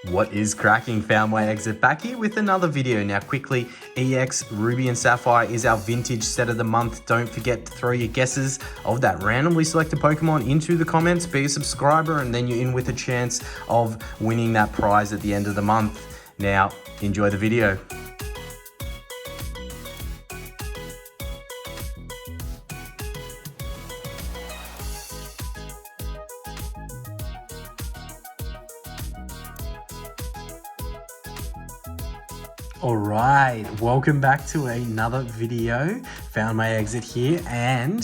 What is cracking? Found my exit back here with another video. Now quickly, EX Ruby and Sapphire is our vintage set of the month. Don't forget to throw your guesses of that randomly selected Pokemon into the comments. Be a subscriber and then you're in with a chance of winning that prize at the end of the month. Now enjoy the video. All right, welcome back to another video. Found my exit here, and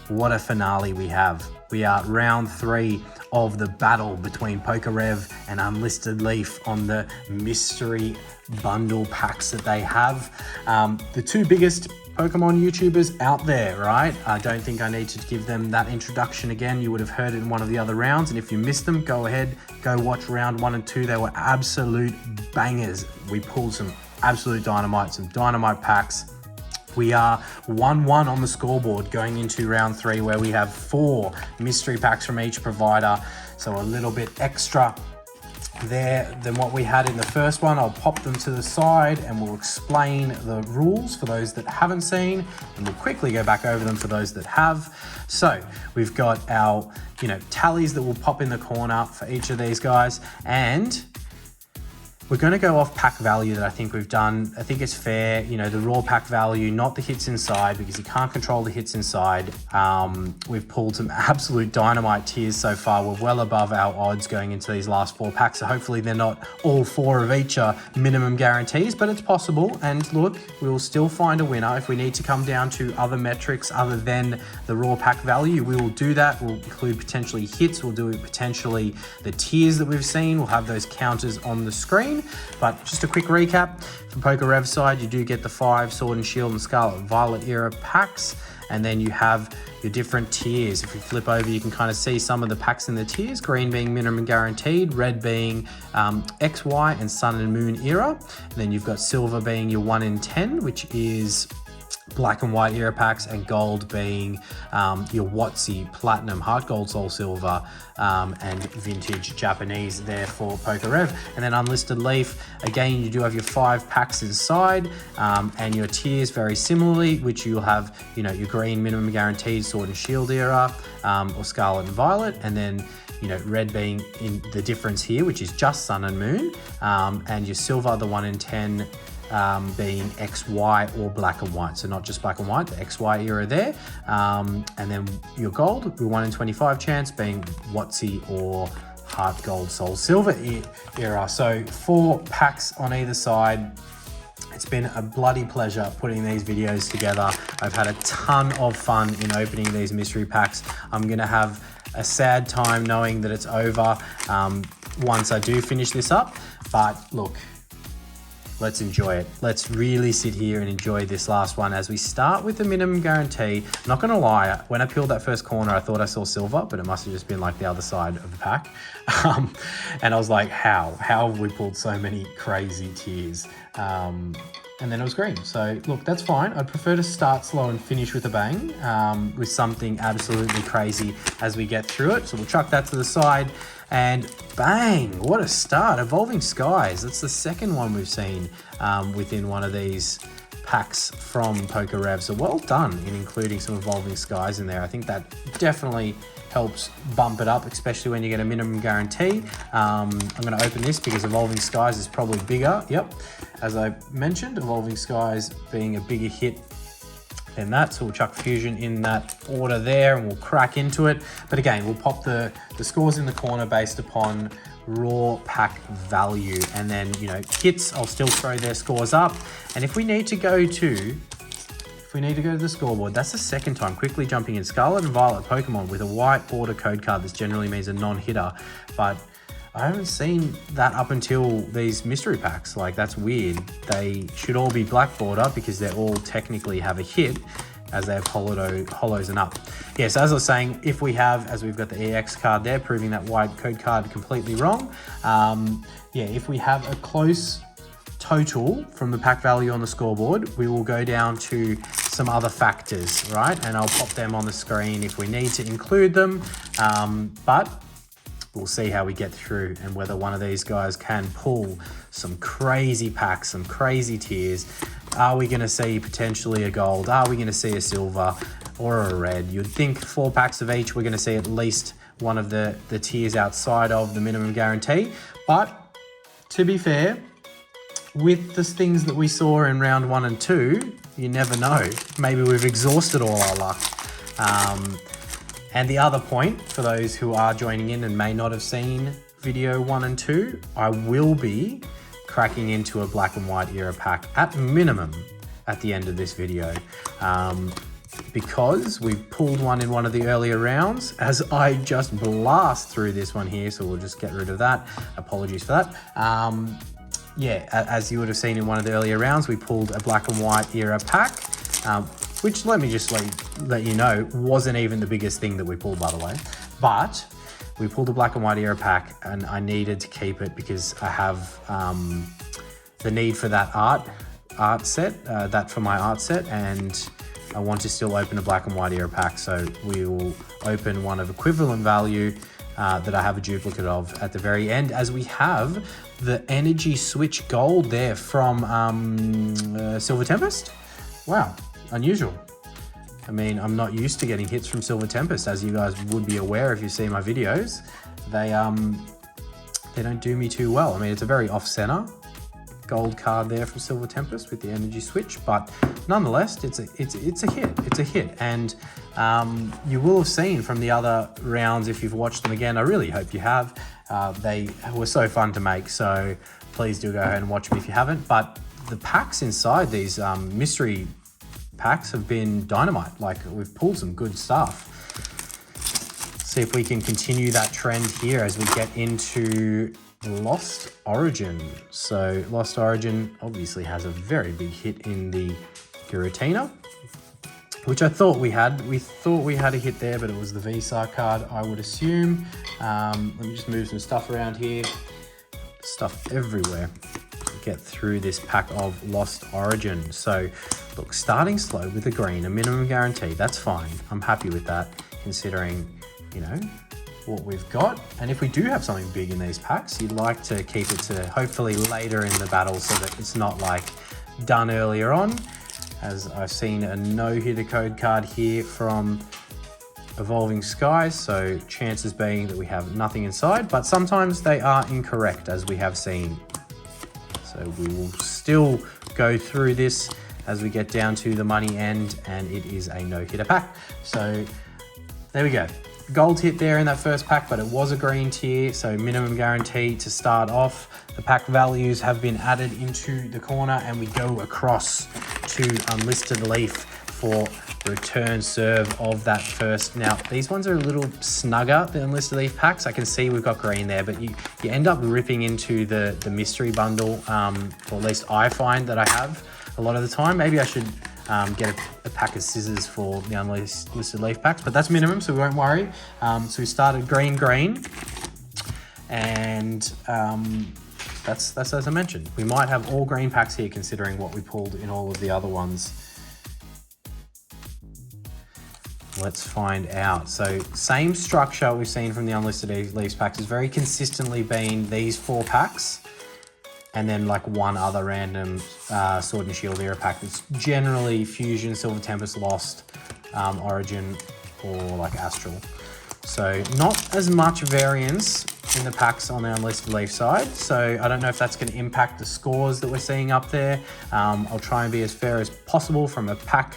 what a finale we have. We are round 3 of the battle between PokeRev and Unlisted Leaf on the mystery bundle packs that they have. The two biggest Pokemon YouTubers out there, right? I don't think I need to give them that introduction again. You would have heard it in one of the other rounds, and if you missed them, go ahead, go watch round 1 and 2. They were absolute bangers. We pulled some absolute dynamite, some dynamite packs. We are 1-1 on the scoreboard going into round 3, where we have 4 mystery packs from each provider. So a little bit extra there than what we had in the first one. I'll pop them to the side and we'll explain the rules for those that haven't seen, and we'll quickly go back over them for those that have. So we've got our, tallies that will pop in the corner for each of these guys, and we're going to go off pack value that I think we've done. I think it's fair, the raw pack value, not the hits inside, because you can't control the hits inside. We've pulled some absolute dynamite tiers so far. We're well above our odds going into these last 4 packs. So hopefully they're not all 4 of each are minimum guarantees, but it's possible. And look, we'll still find a winner. If we need to come down to other metrics other than the raw pack value, we will do that. We'll include potentially hits. We'll do potentially the tiers that we've seen. We'll have those counters on the screen. But just a quick recap, from PokerRev side, you do get the 5 Sword and Shield and Scarlet and Violet era packs, and then you have your different tiers. If you flip over, you can kind of see some of the packs in the tiers, green being minimum guaranteed, red being X, Y, and Sun and Moon era. And then you've got silver being your 1 in 10, which is black and white era packs, and gold being your WotC, platinum, heart gold, soul silver, and vintage Japanese there for PokerRev. And then Unlisted Leaf, again, you do have your 5 packs inside, and your tiers very similarly, which you'll have, your green minimum guaranteed Sword and Shield era, or Scarlet and Violet, and then red being in the difference here, which is just Sun and Moon, and your silver, the 1 in 10, being XY or black and white. So not just black and white, the XY era there. And then your gold, your 1 in 25 chance being WotC or heart gold, soul silver era. So 4 packs on either side. It's been a bloody pleasure putting these videos together. I've had a ton of fun in opening these mystery packs. I'm gonna have a sad time knowing that it's over once I do finish this up. But look, let's enjoy it. Let's really sit here and enjoy this last one as we start with the minimum guarantee. I'm not gonna lie, when I peeled that first corner, I thought I saw silver, but it must have just been like the other side of the pack. And I was like, how have we pulled so many crazy tiers? And then it was green. So look, that's fine. I'd prefer to start slow and finish with a bang, with something absolutely crazy as we get through it. So we'll chuck that to the side. And bang, what a start. Evolving Skies, that's the second one we've seen within one of these packs from PokerRev. So well done in including some Evolving Skies in there. I think that definitely helps bump it up, especially when you get a minimum guarantee. I'm going to open this because Evolving Skies is probably bigger. Yep, as I mentioned, Evolving Skies being a bigger hit than that. So we'll chuck Fusion in that order there and we'll crack into it. But again, we'll pop the scores in the corner based upon raw pack value. And then, hits, I'll still throw their scores up. And if we need to go to the scoreboard, that's the second time. Quickly jumping in, Scarlet and Violet Pokemon with a white border code card. This generally means a non-hitter, but I haven't seen that up until these mystery packs. Like, that's weird. They should all be black border because they all technically have a hit as they have hollows and up. Yes, as I was saying, if we have, as we've got the EX card there, proving that white code card completely wrong. If we have a close total from the pack value on the scoreboard, we will go down to some other factors, right? And I'll pop them on the screen if we need to include them. But we'll see how we get through and whether one of these guys can pull some crazy packs, some crazy tiers. Are we going to see potentially a gold? Are we going to see a silver or a red? You'd think 4 packs of each, we're going to see at least one of the tiers outside of the minimum guarantee. But to be fair, with the things that we saw in round 1 and 2, you never know. Maybe we've exhausted all our luck. And the other point, for those who are joining in and may not have seen video 1 and 2, I will be cracking into a black and white era pack at minimum at the end of this video. Because we pulled one in one of the earlier rounds, as I just blast through this one here, so we'll just get rid of that. Apologies for that. Yeah, as you would have seen in one of the earlier rounds, we pulled a black and white era pack, which, let me just let you know, wasn't even the biggest thing that we pulled, by the way. But we pulled a black and white era pack, and I needed to keep it because I have the need for that art set, that for my art set, and I want to still open a black and white era pack. So we will open one of equivalent value that I have a duplicate of at the very end, as we have the energy switch gold there from Silver Tempest. Wow, unusual. I mean, I'm not used to getting hits from Silver Tempest, as you guys would be aware if you see my videos. They don't do me too well. I mean, it's a very off-center gold card there from Silver Tempest with the energy switch, but nonetheless, it's a hit. It's a hit, and you will have seen from the other rounds if you've watched them again. I really hope you have. They were so fun to make, so please do go ahead and watch them if you haven't. But the packs inside these mystery packs have been dynamite. Like, we've pulled some good stuff. See if we can continue that trend here as we get into Lost Origin. So Lost Origin obviously has a very big hit in the Giratina, which I thought we had. We thought we had a hit there, but it was the Visa card, I would assume. Let me just move some stuff around here. Stuff everywhere. Get through this pack of Lost Origin. So look, starting slow with a green, a minimum guarantee, that's fine. I'm happy with that, considering, you know, what we've got. And if we do have something big in these packs, you'd like to keep it to hopefully later in the battle so that it's not like done earlier on. As I've seen a no-hitter code card here from Evolving Skies, so chances being that we have nothing inside, but sometimes they are incorrect, as we have seen. So we will still go through this as we get down to the money end, and it is a no-hitter pack. So there we go. Gold hit there in that first pack, but it was a green tier, so minimum guarantee to start off. The pack values have been added into the corner, and we go across to Unlisted Leaf for return serve of that first. Now, these ones are a little snugger, the Unlisted Leaf packs. I can see we've got green there, but you end up ripping into the mystery bundle, or at least I find that I have a lot of the time. Maybe I should get a pack of scissors for the Unlisted Leaf packs, but that's minimum, so we won't worry. So we started green, and that's as I mentioned. We might have all green packs here, considering what we pulled in all of the other ones. Let's find out. So same structure we've seen from the Unlisted Leaf packs has very consistently been these 4 packs, and then like one other random Sword and Shield era pack that's generally Fusion, Silver Tempest, Lost, Origin, or like Astral. So not as much variance in the packs on the Unlisted Leaf side. So I don't know if that's going to impact the scores that we're seeing up there. I'll try and be as fair as possible from a pack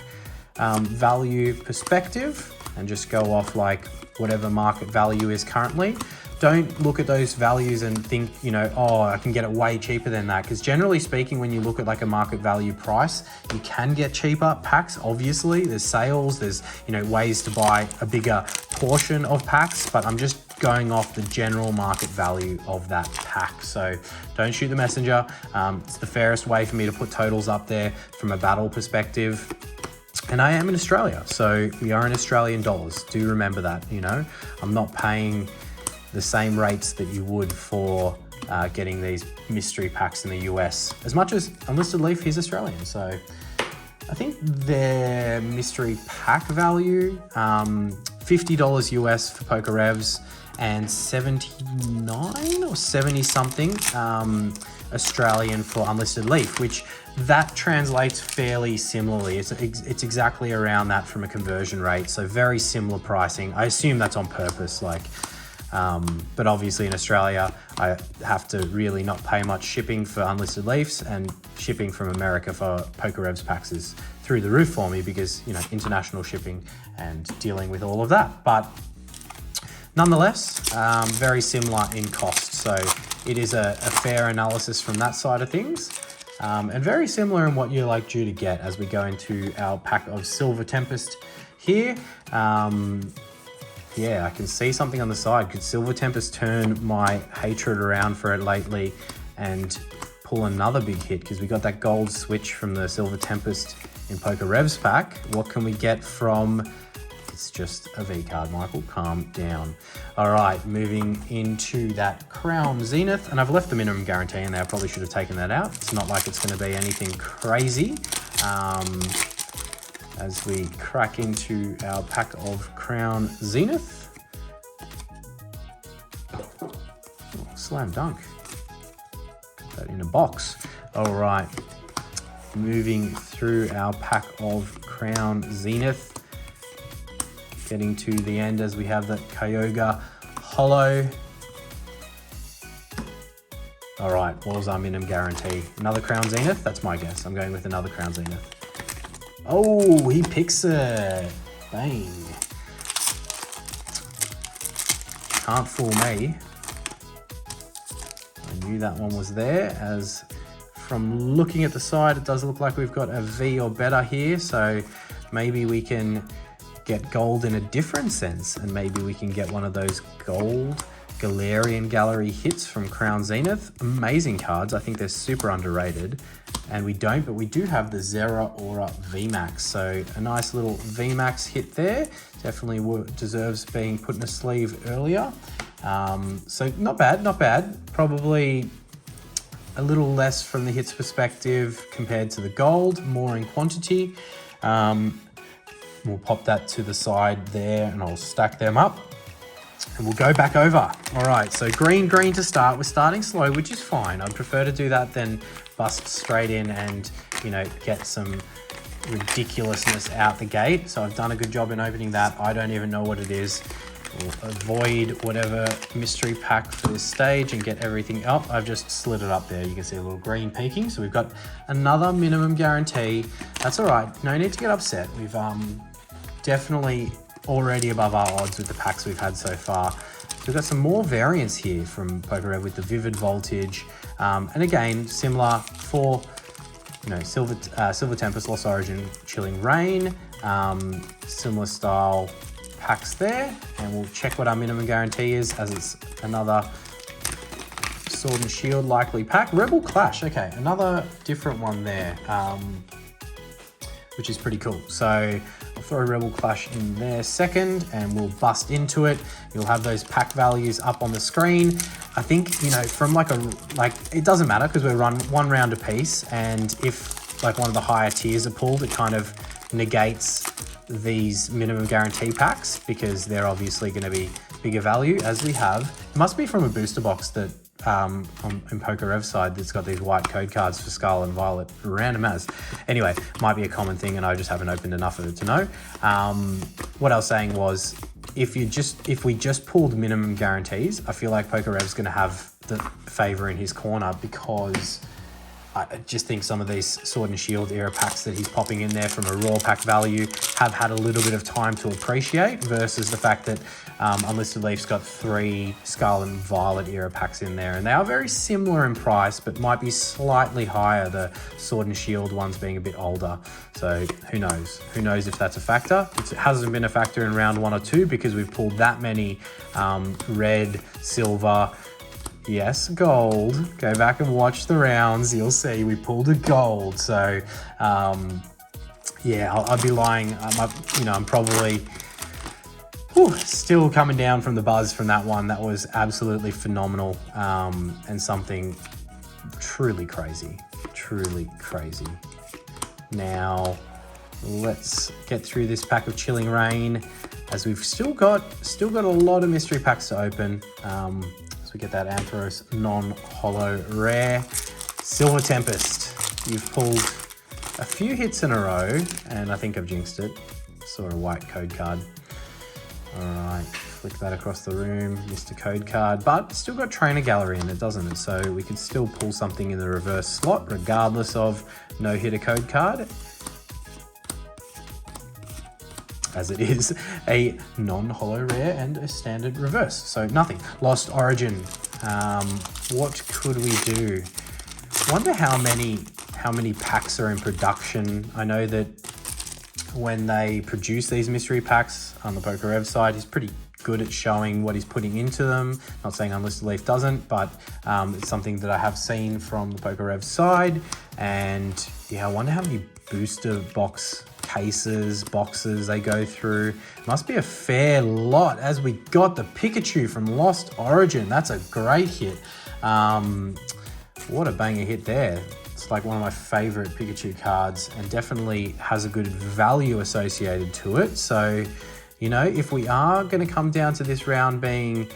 value perspective, and just go off like whatever market value is currently. Don't look at those values and think, you know, oh, I can get it way cheaper than that. Because generally speaking, when you look at like a market value price, you can get cheaper packs. Obviously, there's sales, there's, you know, ways to buy a bigger portion of packs, but I'm just going off the general market value of that pack. So don't shoot the messenger. It's the fairest way for me to put totals up there from a battle perspective. And I am in Australia, so we are in Australian dollars. Do remember that, you know, I'm not paying the same rates that you would for getting these mystery packs in the US. As much as Unlisted Leaf is Australian, so I think their mystery pack value $50 US for PokerRevs and 79 or 70 something Australian for Unlisted Leaf, which that translates fairly similarly. It's exactly around that from a conversion rate. So very similar pricing. I assume that's on purpose, like, but obviously in Australia, I have to really not pay much shipping for Unlisted Leafs, and shipping from America for PokerRevs packs is through the roof for me because, you know, international shipping and dealing with all of that. But nonetheless, very similar in cost. So it is a fair analysis from that side of things. And very similar in what you're like due to get as we go into our pack of Silver Tempest here. Yeah, I can see something on the side. Could Silver Tempest turn my hatred around for it lately and pull another big hit? Because we got that gold switch from the Silver Tempest in PokerRev's pack. What can we get from... It's just a V card, Michael. Calm down. All right, moving into that Crown Zenith. And I've left the minimum guarantee in there. I probably should have taken that out. It's not like it's going to be anything crazy. As we crack into our pack of Crown Zenith. Oh, slam dunk. Put that in a box. All right, moving through our pack of Crown Zenith. Getting to the end as we have that Kyogre Holo. All right, what was our minimum guarantee? Another Crown Zenith? That's my guess. I'm going with another Crown Zenith. Oh, he picks it. Bang. Can't fool me. I knew that one was there, as from looking at the side, it does look like we've got a V or better here. So maybe we can get gold in a different sense, and maybe we can get one of those gold Galarian Gallery hits from Crown Zenith. Amazing cards. I think they're super underrated. And we don't, but we do have the Zera Aura VMAX. So a nice little VMAX hit there. Definitely deserves being put in a sleeve earlier. So not bad, not bad. Probably a little less from the hits perspective compared to the gold, more in quantity. We'll pop that to the side there and I'll stack them up. And we'll go back over. All right, so green to start. We're starting slow, which is fine. I'd prefer to do that than bust straight in and, you know, get some ridiculousness out the gate. So I've done a good job in opening that. I don't even know what it is. We'll avoid whatever mystery pack for this stage and get everything up. I've just slid it up there. You can see a little green peeking. So we've got another minimum guarantee. That's all right. No need to get upset. We've definitely already above our odds with the packs we've had so far. So we've got some more variants here from PokerRev with the Vivid Voltage. And again, similar for, you know, Silver Tempest, Lost Origin, Chilling Rain, similar style packs there. And we'll check what our minimum guarantee is, as it's another Sword and Shield likely pack. Rebel Clash, okay, another different one there, which is pretty cool. So I'll throw Rebel Clash in there second and we'll bust into it. You'll have those pack values up on the screen. I think, you know, from like it doesn't matter because we run one round a piece, and if like one of the higher tiers are pulled, it kind of negates these minimum guarantee packs because they're obviously going to be bigger value, as we have. It must be from a booster box that in PokerRev's side that's got these white code cards for Scarlet and Violet, random as. Anyway, might be a common thing and I just haven't opened enough of it to know. What I was saying was, if we just pulled minimum guarantees, I feel like PokerRev's going to have the favor in his corner, because I just think some of these Sword and Shield era packs that he's popping in there from a raw pack value have had a little bit of time to appreciate, versus the fact that Unlisted Leaf's got 3 Scarlet and Violet era packs in there, and they are very similar in price, but might be slightly higher, the Sword and Shield ones being a bit older. So who knows? Who knows if that's a factor? It hasn't been a factor in round 1 or 2 because we've pulled that many red, silver, yes, gold. Go back and watch the rounds. You'll see we pulled a gold. So, yeah, I'd be lying. I'm probably still coming down from the buzz from that one. That was absolutely phenomenal, and something truly crazy. Truly crazy. Now, let's get through this pack of Chilling Rain. as we've still got a lot of mystery packs to open. So we get that Ampharos non-holo rare. Silver Tempest, you've pulled a few hits in a row, and I think I've jinxed it. Saw a white code card. All right, flick that across the room, missed a code card, but still got Trainer Gallery in it, doesn't it? So we can still pull something in the reverse slot, regardless of no hitter code card, as it is a non-holo rare and a standard reverse. So nothing. Lost Origin. What could we do? Wonder how many packs are in production. I know that when they produce these mystery packs on the PokerRev side, he's pretty good at showing what he's putting into them. Not saying Unlisted Leaf doesn't, but it's something that I have seen from the PokerRev side. And yeah, I wonder how many booster boxes they go through. Must be a fair lot, as we got the Pikachu from Lost Origin. That's a great hit. What a banger hit there. It's like one of my favorite Pikachu cards, and definitely has a good value associated to it. So, you know, if we are going to come down to this round being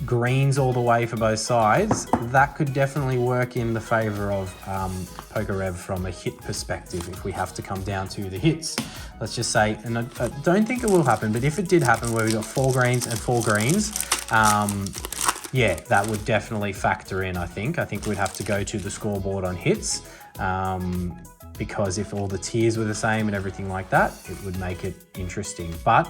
greens all the way for both sides, that could definitely work in the favor of PokerRev from a hit perspective if we have to come down to the hits. Let's just say, and I don't think it will happen, but if it did happen where we got 4 greens and 4 greens, yeah, that would definitely factor in, I think. I think we'd have to go to the scoreboard on hits, because if all the tiers were the same and everything like that, it would make it interesting. But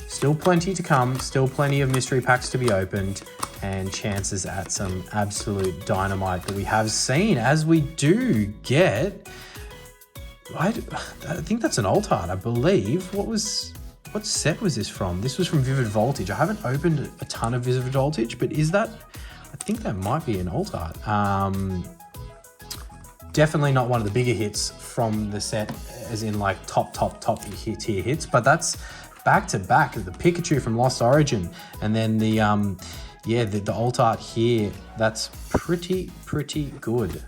still plenty to come, still plenty of mystery packs to be opened, and chances at some absolute dynamite that we have seen, as we do get, I think that's an alt art, I believe. What set was this from? This was from Vivid Voltage. I haven't opened a ton of Vivid Voltage, but is that, I think that might be an alt art. Definitely not one of the bigger hits from the set, as in like top tier hits, but that's back to back, the Pikachu from Lost Origin, and then the the alt art here. That's pretty good.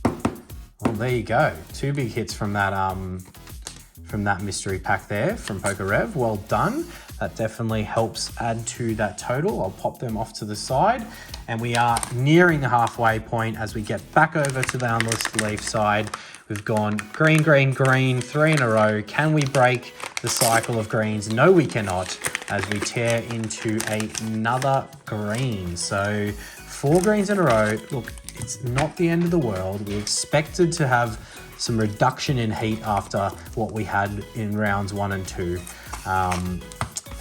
Well, there you go. 2 big hits from that mystery pack there from PokerRev. Well done. That definitely helps add to that total. I'll pop them off to the side, and we are nearing the halfway point as we get back over to the Unlisted Leaf side. We've gone green, 3 in a row. Can we break the cycle of greens? No, we cannot, as we tear into another green. So 4 greens in a row. Look, it's not the end of the world. We expected to have some reduction in heat after what we had in rounds 1 and 2.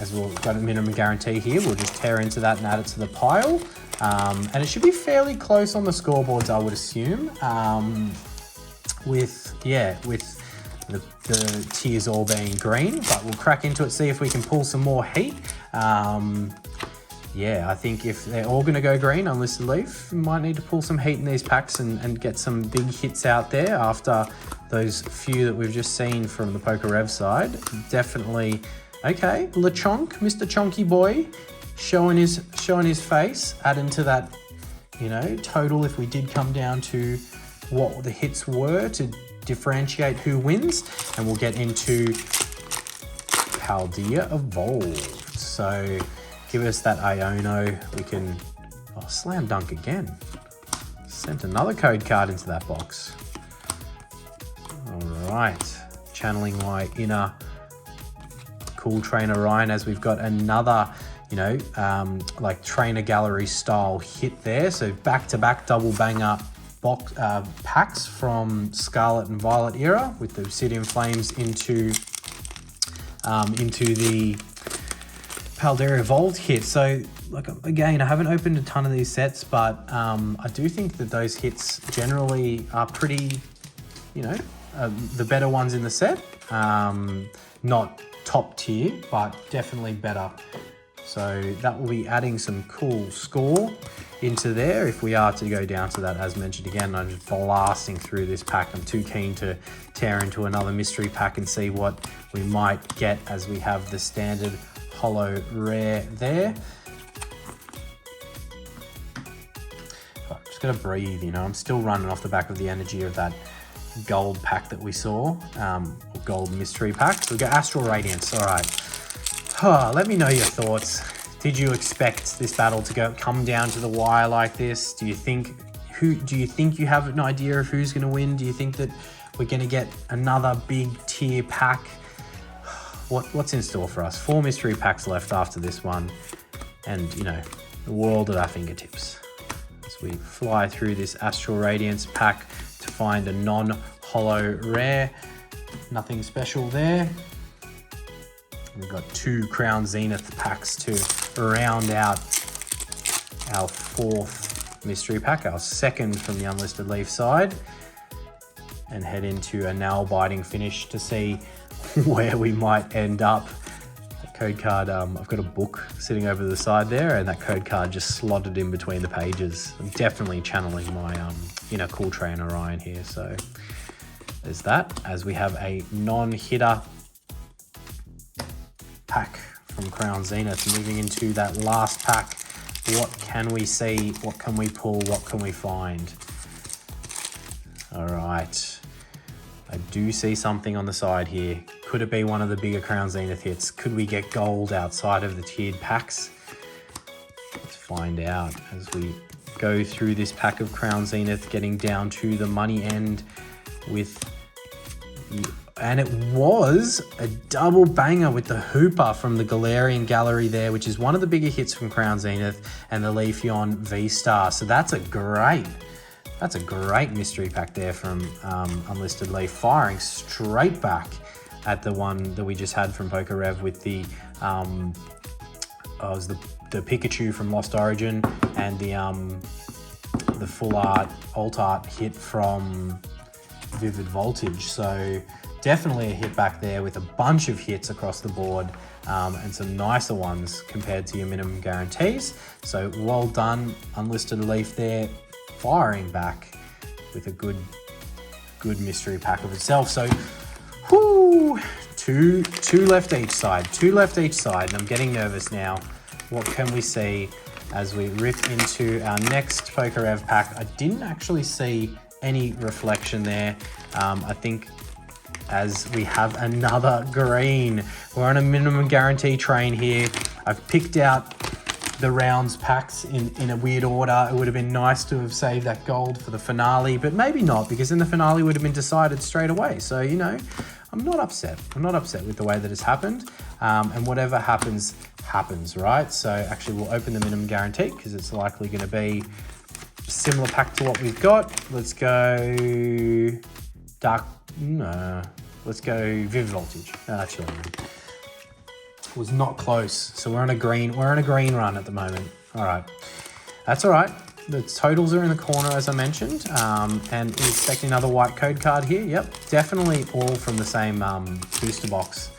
As we've got a minimum guarantee here, we'll just tear into that and add it to the pile. And it should be fairly close on the scoreboards, I would assume. With the tiers all being green, but we'll crack into it, see if we can pull some more heat. Yeah, I think if they're all going to go green, Unlisted Leaf, we might need to pull some heat in these packs and get some big hits out there after those few that we've just seen from the PokerRev side. Definitely, okay, LeChonk, Mr. Chonky Boy, showing his face, adding to that, you know, total if we did come down to what the hits were to differentiate who wins. And we'll get into Paldea Evolved. So give us that Iono. We can, oh, slam dunk again. Sent another code card into that box. All right, channeling my inner cool trainer Ryan, as we've got another, you know, like trainer gallery style hit there. So back-to-back double banger box packs from Scarlet and Violet era, with the Obsidian Flames into the Paldea Evolved hit. So, like, again, I haven't opened a ton of these sets, but I do think that those hits generally are pretty, you know, the better ones in the set. Not top tier, but definitely better. So that will be adding some cool score into there if we are to go down to that. As mentioned again, I'm just blasting through this pack. I'm too keen to tear into another mystery pack and see what we might get, as we have the standard holo rare there. I'm just gonna breathe, you know, I'm still running off the back of the energy of that gold pack that we saw, or gold mystery packs. We got Astral Radiance. All right. Let me know your thoughts. Did you expect this battle to come down to the wire like this? Do you think you have an idea of who's going to win? Do you think that we're going to get another big tier pack? What's in store for us? 4 mystery packs left after this one, and you know, the world at our fingertips. As we fly through this Astral Radiance pack to find a non-holo rare. Nothing special there. We've got 2 Crown Zenith packs to round out our 4th mystery pack, our 2nd from the Unlisted Leaf side, and head into a nail-biting finish to see where we might end up. The code card, I've got a book sitting over the side there, and that code card just slotted in between the pages. I'm definitely channeling my inner Cool Train Orion here, so there's that. As we have a non-hitter pack from Crown Zenith. Moving into that last pack, what can we see? What can we pull? What can we find? All right, I do see something on the side here. Could it be one of the bigger Crown Zenith hits? Could we get gold outside of the tiered packs? Let's find out as we go through this pack of Crown Zenith, getting down to the money end with and it was a double banger with the Hooper from the Galarian Gallery there, which is one of the bigger hits from Crown Zenith, and the Leafeon V-Star. So that's a great mystery pack there from Unlisted Leaf, firing straight back at the one that we just had from PokerRev with the it was the Pikachu from Lost Origin, and the full art alt art hit from Vivid Voltage. So definitely a hit back there with a bunch of hits across the board, and some nicer ones compared to your minimum guarantees. So well done, Unlisted Leaf there, firing back with a good mystery pack of itself. So whoo, two left each side, and I'm getting nervous now. What can we see as we rip into our next PokerRev pack? I didn't actually see any reflection there. I think as we have another green, we're on a minimum guarantee train here. I've picked out the rounds packs in a weird order. It would have been nice to have saved that gold for the finale, but maybe not, because then the finale would have been decided straight away. So, you know, I'm not upset. I'm not upset with the way that it's happened. And whatever happens, happens, right? So actually we'll open the minimum guarantee because it's likely going to be a similar pack to what we've got. Let's go dark, no, let's go Vivid Voltage. Actually, it was not close. So we're on a green run at the moment. All right, that's all right. The totals are in the corner, as I mentioned, and we're expecting another white code card here. Yep, definitely all from the same booster box.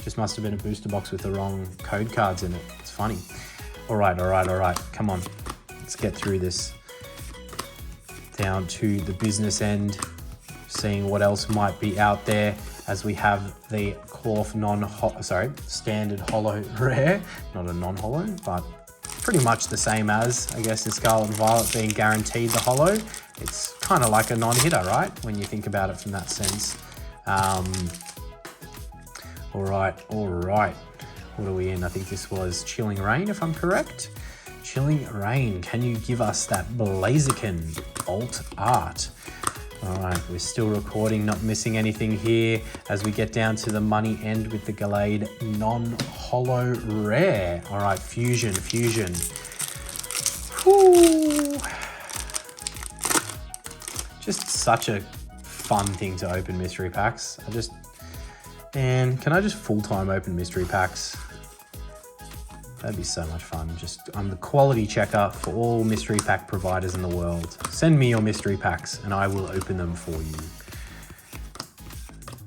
Just must have been a booster box with the wrong code cards in it. It's funny. All right. Come on, let's get through this. Down to the business end, seeing what else might be out there as we have the cloth standard holo rare, not a non-holo, but pretty much the same as, I guess, the Scarlet and Violet being guaranteed the holo. It's kind of like a non-hitter, right? When you think about it from that sense. All right. What are we in? I think this was Chilling Rain, if I'm correct. Chilling Rain, can you give us that Blaziken alt art? All right, we're still recording, not missing anything here as we get down to the money end with the Gallade non-holo rare. All right, Fusion. Whew. Just such a fun thing to open mystery packs. Man, can I just full-time open mystery packs? That'd be so much fun. I'm the quality checker for all mystery pack providers in the world. Send me your mystery packs and I will open them for you.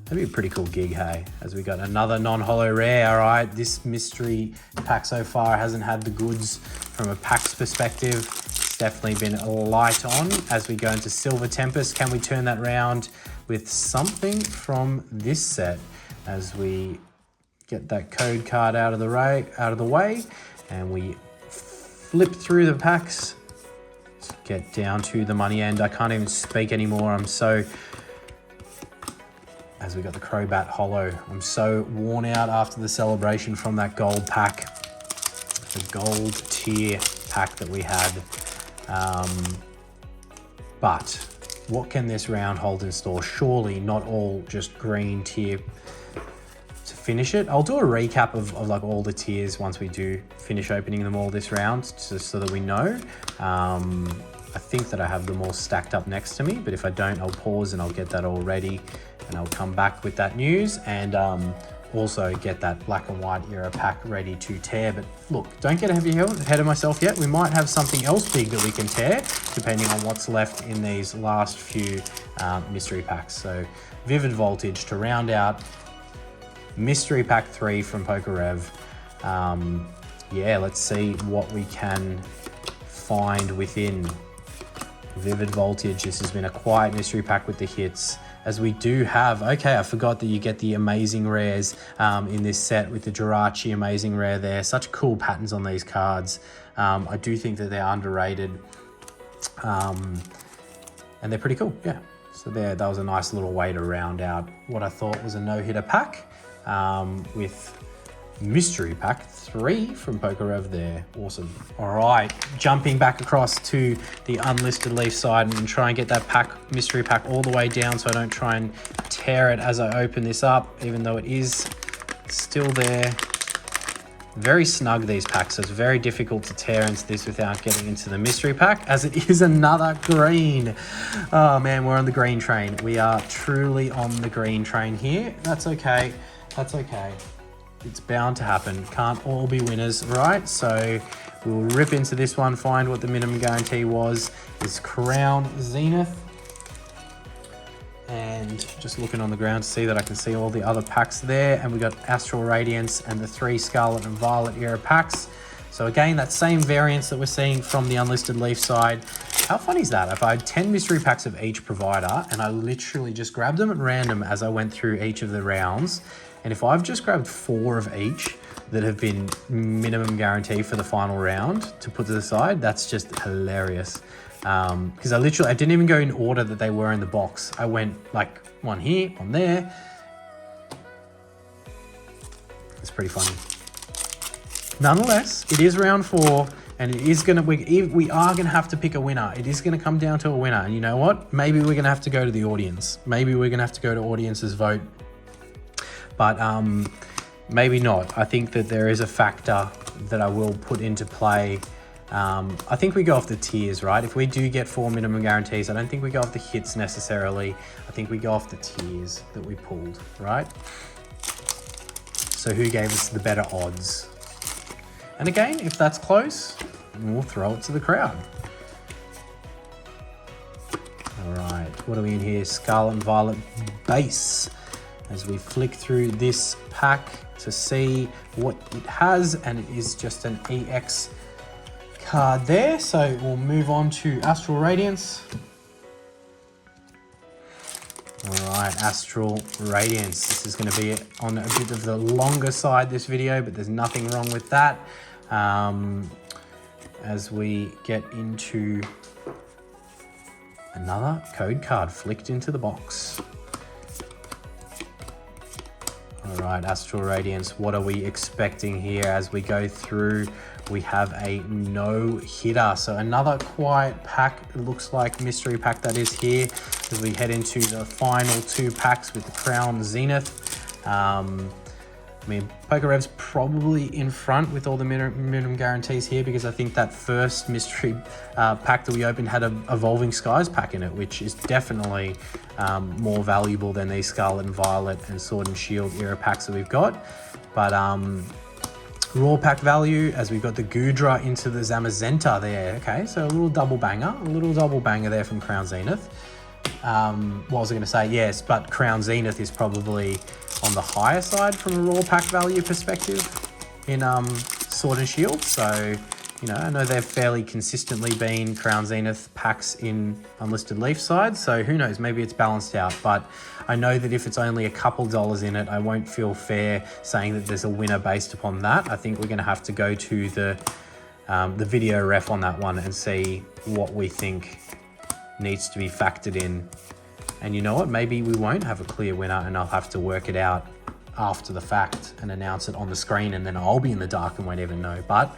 That'd be a pretty cool gig, hey? As we got another non-holo rare. All right, this mystery pack so far hasn't had the goods from a packs perspective. It's definitely been light on. As we go into Silver Tempest, can we turn that round with something from this set as we get that code card out of the way, and we flip through the packs to get down to the money end. I can't even speak anymore. I'm so as we got the Crobat Holo. I'm so worn out after the celebration from that gold pack, the gold tier pack that we had. But what can this round hold in store? Surely not all just green tier to finish it. I'll do a recap of like all the tiers once we do finish opening them all this round, just so that we know. I think that I have them all stacked up next to me, but if I don't, I'll pause and I'll get that all ready, and I'll come back with that news, and also get that black and white era pack ready to tear. But look, don't get ahead of myself yet. We might have something else big that we can tear, depending on what's left in these last few mystery packs. So Vivid Voltage to round out mystery pack 3 from PokerRev. Yeah, let's see what we can find within Vivid Voltage. This has been a quiet mystery pack with the hits, as we do have, okay, I forgot that you get the amazing rares in this set with the Jirachi amazing rare there. Such cool patterns on these cards. I do think that they're underrated, and they're pretty cool, yeah. So that was a nice little way to round out what I thought was a no-hitter pack with mystery pack 3 from PokerRev there. Awesome. All right, jumping back across to the Unlisted Leaf side and try and get that mystery pack all the way down so I don't try and tear it as I open this up, even though it is still there. Very snug, these packs, so it's very difficult to tear into this without getting into the mystery pack, as it is another green. Oh man, we're on the green train. We are truly on the green train here. That's okay. That's okay. It's bound to happen. Can't all be winners, right? So we'll rip into this one, find what the minimum guarantee was. Is Crown Zenith. And just looking on the ground to see that I can see all the other packs there. And we got Astral Radiance and the 3 Scarlet and Violet era packs. So again, that same variance that we're seeing from the Unlisted Leaf side. How funny is that? If I had 10 mystery packs of each provider and I literally just grabbed them at random as I went through each of the rounds, and if I've just grabbed 4 of each that have been minimum guarantee for the final round to put to the side, that's just hilarious. Because I didn't even go in order that they were in the box. I went like one here, one there. It's pretty funny. Nonetheless, it is round 4, and it is we are gonna have to pick a winner. It is gonna come down to a winner, and you know what? Maybe we're gonna have to go to the audience. Maybe we're gonna have to go to audience's vote. But maybe not. I think that there is a factor that I will put into play. I think we go off the tiers, right? If we do get 4 minimum guarantees, I don't think we go off the hits necessarily. I think we go off the tiers that we pulled, right? So who gave us the better odds? And again, if that's close, we'll throw it to the crowd. All right, what are we in here? Scarlet and Violet base. As we flick through this pack to see what it has, and it is just an EX card there. So we'll move on to Astral Radiance. All right, Astral Radiance. This is going to be on a bit of the longer side, this video, but there's nothing wrong with that. As we get into another code card flicked into the box. All right, Astral Radiance, what are we expecting here as we go through? We have a no-hitter, so another quiet pack. It looks like mystery pack that is here as we head into the final 2 packs with the Crown Zenith. I mean, PokerRev's probably in front with all the minimum guarantees here, because I think that first mystery pack that we opened had an Evolving Skies pack in it, which is definitely more valuable than these Scarlet and Violet and Sword and Shield era packs that we've got. But raw pack value, as we've got the Gudra into the Zamazenta there. Okay, so a little double banger there from Crown Zenith. What was I going to say? Yes, but Crown Zenith is probably on the higher side from a raw pack value perspective in Sword and Shield. So, you know, I know they've fairly consistently been Crown Zenith packs in Unlisted Leaf side. So who knows, maybe it's balanced out. But I know that if it's only a couple dollars in it, I won't feel fair saying that there's a winner based upon that. I think we're going to have to go to the video ref on that one and see what we think needs to be factored in And you know what? Maybe we won't have a clear winner and I'll have to work it out after the fact and announce it on the screen, and then I'll be in the dark and won't even know. But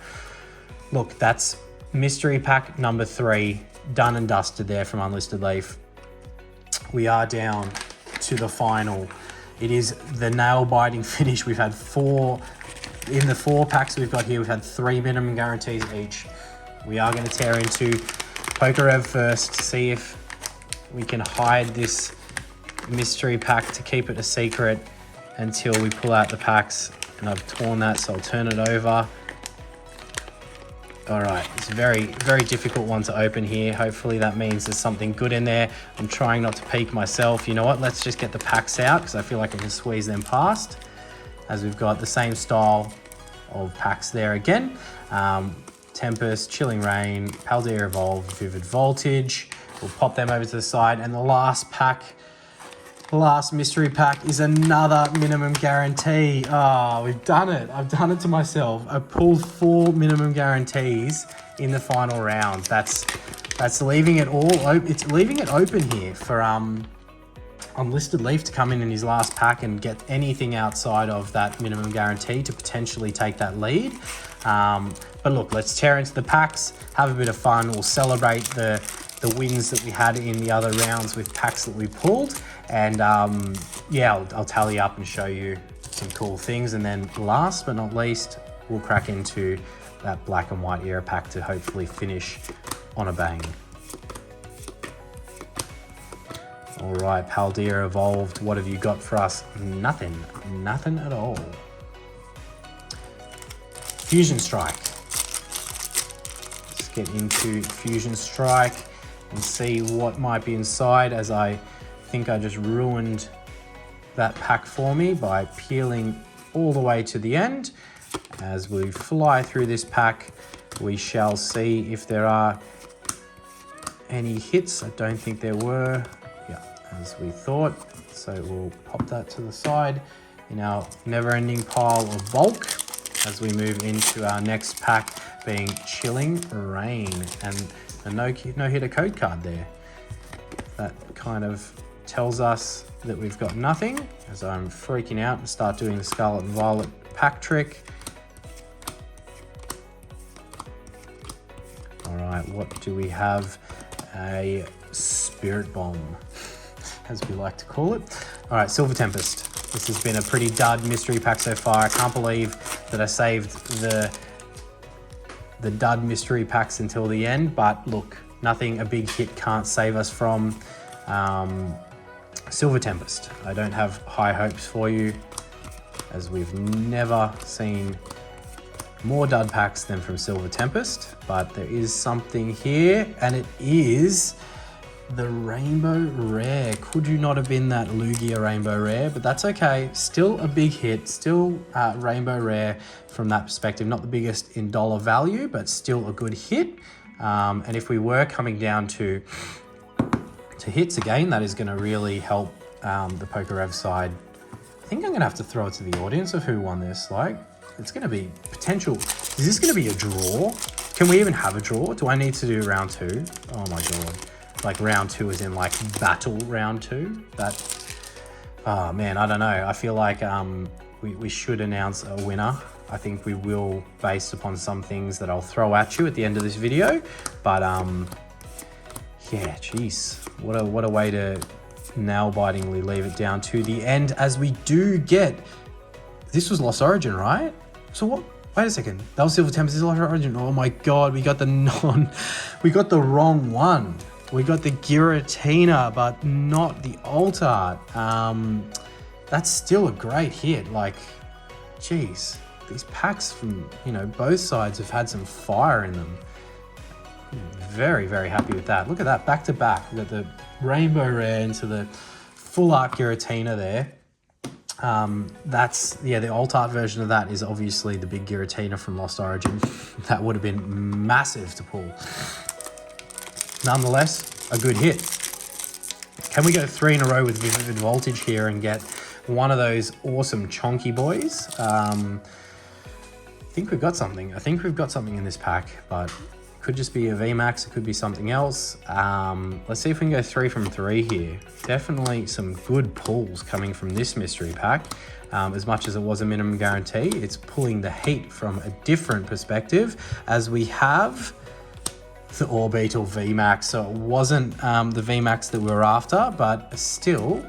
look, that's mystery pack number 3, done and dusted there from Unlisted Leaf. We are down to the final. It is the nail-biting finish. We've had 4, in the 4 packs we've got here, we've had 3 minimum guarantees each. We are going to tear into PokeRev first to see if we can hide this mystery pack to keep it a secret until we pull out the packs. And I've torn that, so I'll turn it over. All right, it's a very, very difficult one to open here. Hopefully that means there's something good in there. I'm trying not to peek myself. You know what? Let's just get the packs out because I feel like I can squeeze them past, as we've got the same style of packs there again. Tempest, Chilling Rain, Paldea Evolved, Vivid Voltage. We'll pop them over to the side. And the last pack, the last mystery pack, is another minimum guarantee. Oh, we've done it. I've done it to myself. I pulled 4 minimum guarantees in the final round. That's leaving it all open. It's leaving it open here for Unlisted Leaf to come in his last pack and get anything outside of that minimum guarantee to potentially take that lead. But look, let's tear into the packs, have a bit of fun. We'll celebrate the wins that we had in the other rounds with packs that we pulled. And yeah, I'll tally up and show you some cool things. And then last but not least, we'll crack into that black and white era pack to hopefully finish on a bang. All right, Paldea Evolved, what have you got for us? Nothing at all. Fusion Strike. Let's get into Fusion Strike and see what might be inside, as I think I just ruined that pack for me by peeling all the way to the end. As we fly through this pack, we shall see if there are any hits. I don't think there were. Yeah, as we thought. So we'll pop that to the side in our never-ending pile of bulk as we move into our next pack, being Chilling Rain, and a no-hitter code card there. That kind of tells us that we've got nothing, as I'm freaking out and start doing the Scarlet and Violet pack trick. All right, what do we have? A Spirit Bomb, as we like to call it. All right, Silver Tempest. This has been a pretty dud mystery pack so far. I can't believe that I saved the dud mystery packs until the end, but look, nothing a big hit can't save us from Silver Tempest. I don't have high hopes for you, as we've never seen more dud packs than from Silver Tempest, but there is something here, and it is the Rainbow Rare. Could you not have been that Lugia Rainbow Rare? But that's okay. Still a big hit. Still Rainbow Rare from that perspective. Not the biggest in dollar value, but still a good hit. And if we were coming down to hits again, that is going to really help the PokerRev side. I think I'm going to have to throw it to the audience of who won this. Like, it's going to be potential. Is this going to be a draw? Can we even have a draw? Do I need to do round 2? Oh my God. Like round 2 is in like battle round 2. That, oh man, I don't know. I feel like we should announce a winner. I think we will, based upon some things that I'll throw at you at the end of this video. But yeah, geez, what a way to nail-bitingly leave it down to the end, as we do get, this was Lost Origin, right? So what? Wait a second, that was Silver Tempest, this is Lost Origin. Oh my God, we got the wrong one. We got the Giratina, but not the Alt Art. That's still a great hit. Like, geez, these packs from, you know, both sides have had some fire in them. Very, very happy with that. Look at that, back to back. We got the Rainbow Rare into the Full Art Giratina there. That's, yeah, the Alt Art version of that is obviously the big Giratina from Lost Origin. That would have been massive to pull. Nonetheless, a good hit. Can we go 3 in a row with Vivid Voltage here and get one of those awesome chonky boys? I think we've got something. I think we've got something in this pack, but Could just be a VMAX, it could be something else. Let's see if we can go 3 from 3 here. Definitely some good pulls coming from this mystery pack. As much as it was a minimum guarantee, it's pulling the heat from a different perspective, as we have the Orbital VMAX. So it wasn't the VMAX that we were after, but still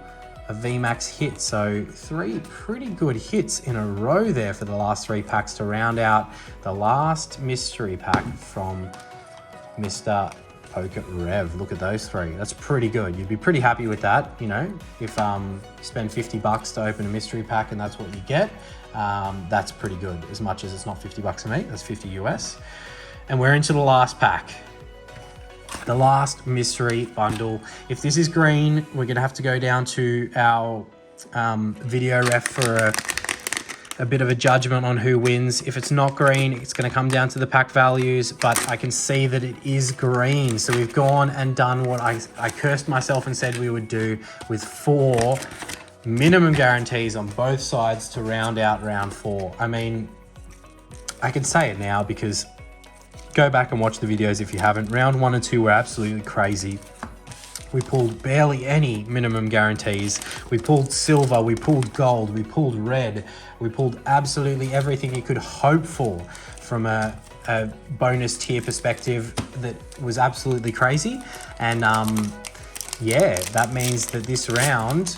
a VMAX hit. So 3 pretty good hits in a row there for the last 3 packs to round out the last mystery pack from Mr. PokerRev. Look at those 3. That's pretty good. You'd be pretty happy with that, you know, if you spend $50 to open a mystery pack and that's what you get. That's pretty good. As much as it's not $50 for me, that's 50 US. And we're into the last pack. The last mystery bundle. If this is green, we're gonna have to go down to our video ref for a bit of a judgment on who wins. If it's not green, it's gonna come down to the pack values, but I can see that it is green. So we've gone and done what I cursed myself and said we would do, with 4 minimum guarantees on both sides to round out round 4. I mean, I can say it now because go back and watch the videos if you haven't. Round 1 and 2 were absolutely crazy. We pulled barely any minimum guarantees. We pulled silver, we pulled gold, we pulled red. We pulled absolutely everything you could hope for from a bonus tier perspective that was absolutely crazy. And yeah, that means that this round,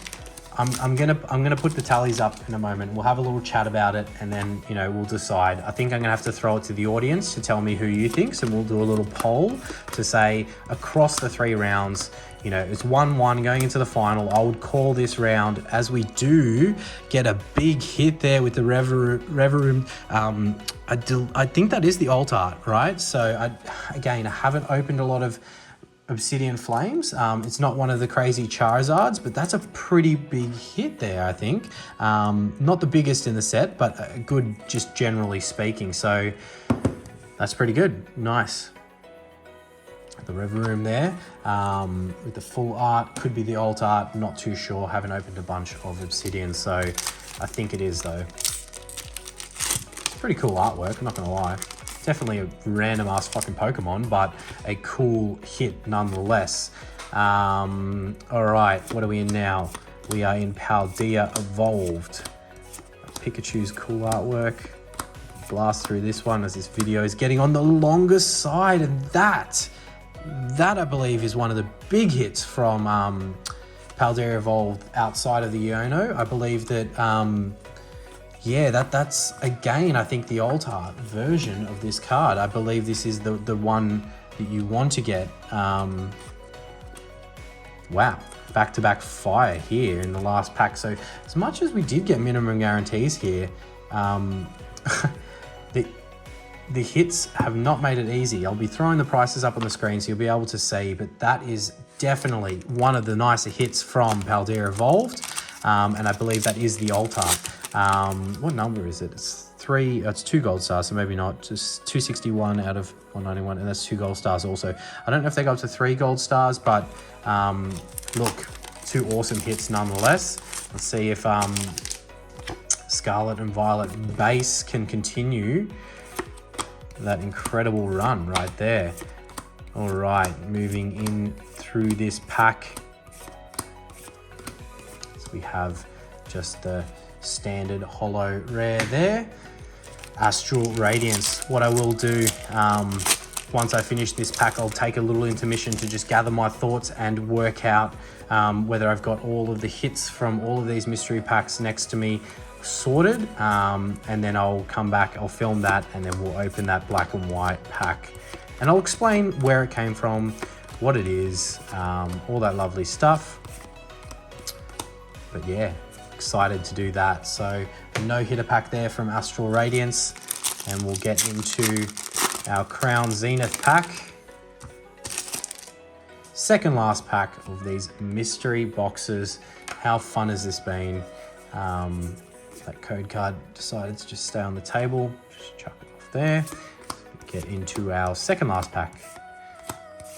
I'm gonna put the tallies up in a moment. We'll have a little chat about it, and then, you know, we'll decide. I think I'm gonna have to throw it to the audience to tell me who you think. So we'll do a little poll to say across the 3 rounds, you know, it's 1-1 going into the final. I would call this round, as we do get a big hit there with the Reverum. I think that is the alt art, right? So again, I haven't opened a lot of Obsidian Flames. It's not one of the crazy Charizards, but that's a pretty big hit there, I think. Not the biggest in the set, but a good, just generally speaking. So that's pretty good. Nice. The Reverum there with the full art. Could be the alt art, not too sure. Haven't opened a bunch of Obsidian, so I think it is though. It's pretty cool artwork, I'm not gonna lie. Definitely a random ass fucking Pokemon, but a cool hit nonetheless. All right, what are we in now? We are in Paldea Evolved. Pikachu's cool artwork. Blast through this one as this video is getting on the longest side, and that I believe is one of the big hits from Paldea Evolved outside of the Iono. I believe that yeah, that's again, I think the alt art version of this card. I believe this is the one that you want to get. Wow, back-to-back fire here in the last pack. So as much as we did get minimum guarantees here, the hits have not made it easy. I'll be throwing the prices up on the screen so you'll be able to see, but that is definitely one of the nicer hits from Paldea Evolved. And I believe that is the alt art. What number is it? It's 2 gold stars, so maybe not. Just 261 out of 191, and that's 2 gold stars also. I don't know if they go up to 3 gold stars, but look, 2 awesome hits nonetheless. Let's see if Scarlet and Violet base can continue that incredible run right there. All right, moving in through this pack. So we have just the standard holo rare there. Astral Radiance. What I will do, once I finish this pack, I'll take a little intermission to just gather my thoughts and work out whether I've got all of the hits from all of these mystery packs next to me sorted, and then I'll come back, I'll film that, and then we'll open that black and white pack, and I'll explain where it came from, what it is, all that lovely stuff. But yeah, excited to do that. So a no hitter pack there from Astral Radiance, and we'll get into our Crown Zenith pack. Second last pack of these mystery boxes. How fun has this been? That code card decided to just stay on the table. Just chuck it off there. Get into our second last pack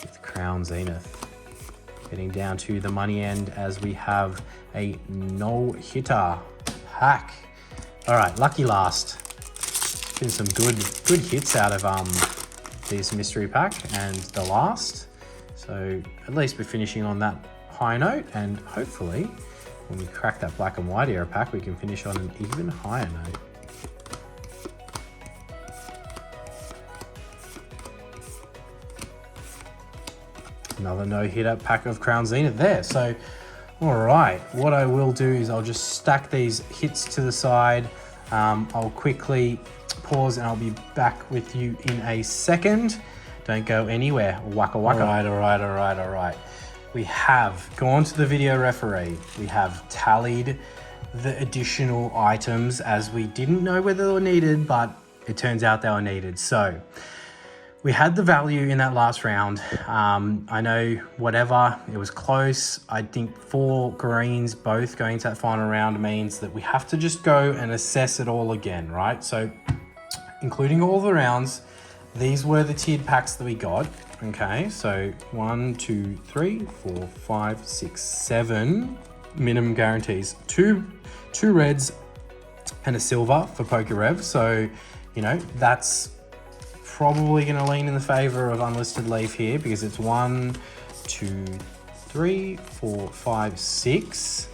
with Crown Zenith. Getting down to the money end as we have a no-hitter pack. All right, lucky last. Been some good hits out of this mystery pack and the last. So at least we're finishing on that high note, and hopefully when we crack that black and white era pack, we can finish on an even higher note. Another no-hitter pack of Crown Zenith there. So, all right, what I will do is I'll just stack these hits to the side. I'll quickly pause and I'll be back with you in a second. Don't go anywhere. Waka waka. All right. We have gone to the video referee. We have tallied the additional items as we didn't know whether they were needed, but it turns out they were needed. So we had the value in that last round. I know whatever, it was close. I think 4 greens both going to that final round means that we have to just go and assess it all again, right? So including all the rounds, these were the tiered packs that we got. Okay, so 1, 2, 3, 4, 5, 6, 7 minimum guarantees. Two reds and a silver for PokerRev. So, you know, that's probably going to lean in the favor of Unlisted Leaf here, because it's 1, 2, 3, 4, 5, 6,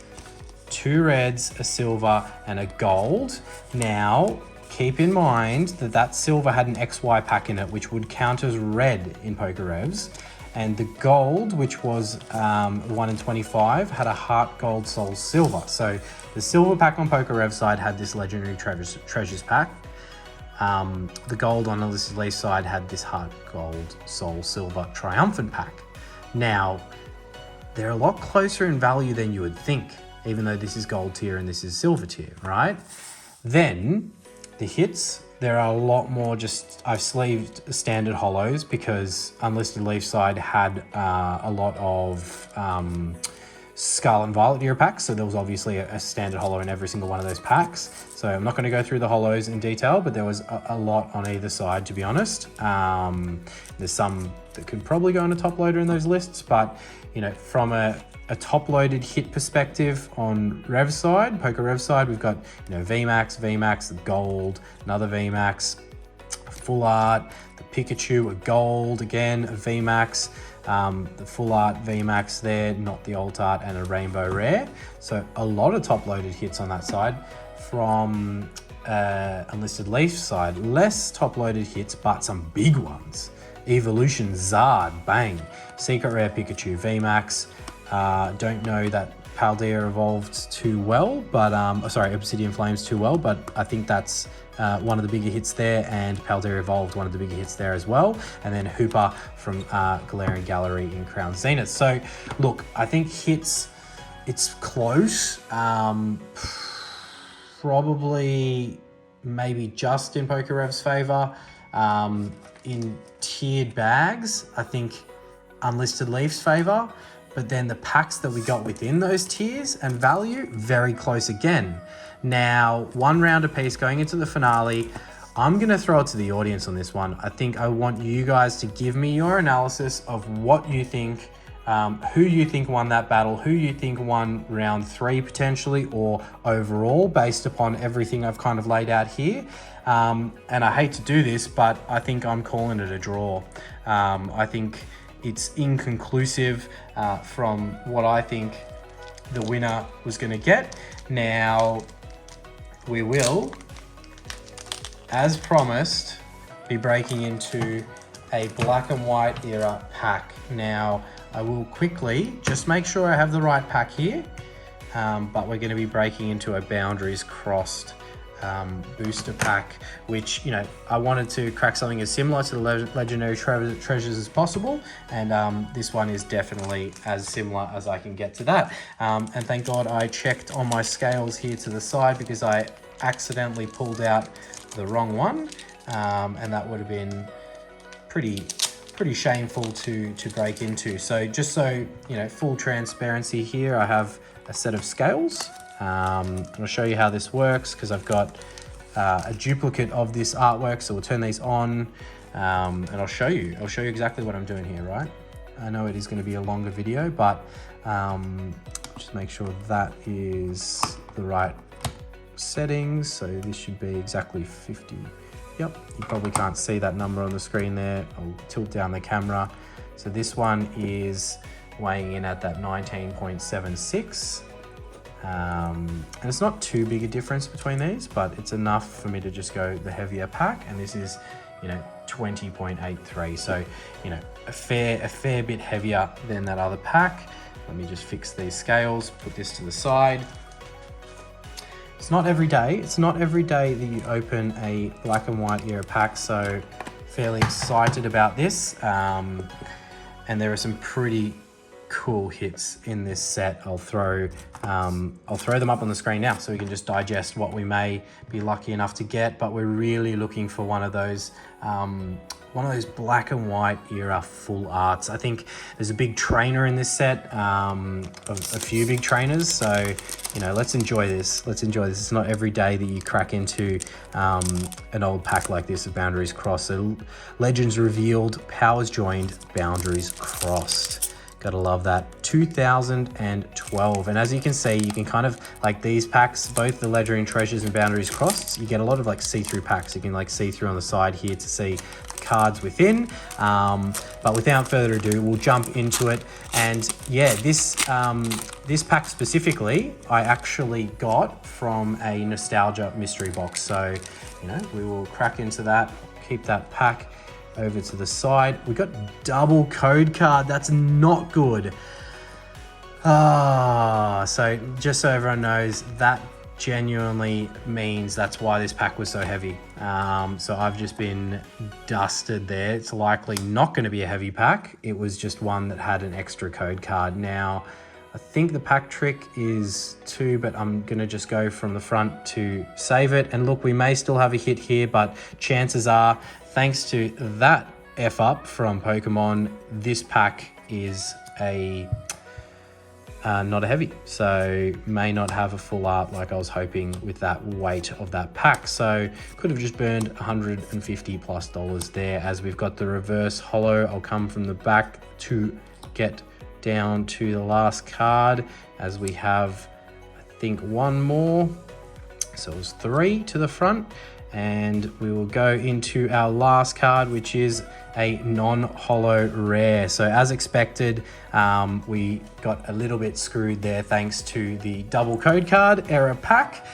2 reds, a silver, and a gold. Now, keep in mind that that silver had an XY pack in it, which would count as red in PokerRevs. And the gold, which was 1 in 25, had a heart gold soul silver. So the silver pack on PokerRev side had this legendary treasures pack. The gold on Unlisted Leaf side had this heart gold soul silver triumphant pack. Now, they're a lot closer in value than you would think, even though this is gold tier and this is silver tier, right? Then the hits, there are a lot more. Just I've sleeved standard holos because Unlisted Leaf side had a lot of Scarlet and Violet Era packs, so there was obviously a standard holo in every single one of those packs. So I'm not going to go through the holos in detail, but there was a lot on either side, to be honest. There's some that could probably go on a top loader in those lists, but you know, from a top-loaded hit perspective on Rev side, PokerRev side, we've got, you know, VMAX, the gold, another VMAX, full art, the Pikachu, a gold again, a VMAX, the full art VMAX there, not the alt art, and a rainbow rare. So a lot of top-loaded hits on that side. From Unlisted Leaf side, less top-loaded hits, but some big ones. Evolution, Zard, bang. Secret rare Pikachu, VMAX. Don't know that Paldea evolved too well, but sorry, Obsidian Flames too well, but I think that's one of the bigger hits there, and Paldea evolved one of the bigger hits there as well. And then Hooper from Galarian Gallery in Crown Zenith. So look, I think hits, it's close. Probably maybe just in PokerRev's favor. In tiered bags, I think Unlisted Leaf's favor. But then the packs that we got within those tiers and value, very close again. Now, 1 round apiece going into the finale. I'm going to throw it to the audience on this one. I think I want you guys to give me your analysis of what you think, who you think won that battle, who you think won round 3 potentially, or overall, based upon everything I've kind of laid out here. And I hate to do this, but I think I'm calling it a draw. I think it's inconclusive from what I think the winner was going to get. Now, we will, as promised, be breaking into a black and white era pack. Now, I will quickly just make sure I have the right pack here, but we're going to be breaking into a boundaries crossed booster pack, which, you know, I wanted to crack something as similar to the legendary treasures as possible, and this one is definitely as similar as I can get to that. And thank God I checked on my scales here to the side, because I accidentally pulled out the wrong one, and that would have been pretty shameful to break into. So just so you know, full transparency here, I have a set of scales. I'll show you how this works, because I've got a duplicate of this artwork, so we'll turn these on, and I'll show you exactly what I'm doing here, right? I know it is going to be a longer video, but just make sure that is the right settings. So this should be exactly 50 Yep, you probably can't see that number on the screen there. I'll tilt down the camera. So this one is weighing in at that 19.76. And it's not too big a difference between these, but it's enough for me to just go the heavier pack. And this is, 20.83. So, a fair bit heavier than that other pack. Let me just fix these scales, put this to the side. It's not every day. It's not every day that you open a black and white era pack. So fairly excited about this. And there are some pretty cool hits in this set. I'll throw them up on the screen now so we can just digest what we may be lucky enough to get, but we're really looking for one of those black and white era full arts. I think there's a big trainer in this set, a few big trainers, so let's enjoy this. It's not every day that you crack into an old pack like this of Boundaries Crossed. So Legends Revealed, Powers Joined, Boundaries Crossed. Gotta love that. 2012. And as you can see, you can kind of, like these packs, both the Legendary Treasures and Boundaries Crossed, you get a lot of like see-through packs. You can see through on the side here to see the cards within. But without further ado, we'll jump into it. And yeah, this pack specifically, I actually got from a Nostalgia mystery box. So, we will crack into that, keep that pack over to the side. We got double code card. That's not good. So just so everyone knows, that genuinely means that's why this pack was so heavy. So I've just been dusted there. It's likely not going to be a heavy pack. It was just one that had an extra code card. Now, I think the pack trick is 2, but I'm going to just go from the front to save it. And look, we may still have a hit here, but chances are, thanks to that F up from Pokemon, this pack is not a heavy. So may not have a full art like I was hoping with that weight of that pack. So could have just burned $150+ there, as we've got the reverse holo. I'll come from the back to get down to the last card, as we have, I think, one more. So it was 3 to the front, and we will go into our last card, which is a non-holo rare. So as expected, we got a little bit screwed there thanks to the double code card era pack.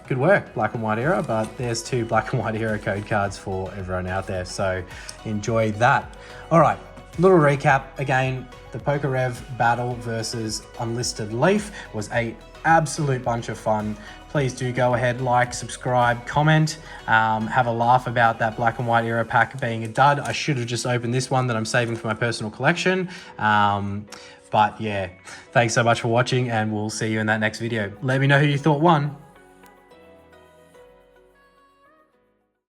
Good work, black and white era, but there's 2 black and white era code cards for everyone out there. So enjoy that. All right, little recap again. The PokeRev battle versus Unlisted Leaf was a absolute bunch of fun. Please do go ahead, like, subscribe, comment, have a laugh about that black and white era pack being a dud. I should have just opened this one that I'm saving for my personal collection. But yeah, thanks so much for watching, and we'll see you in that next video. Let me know who you thought won.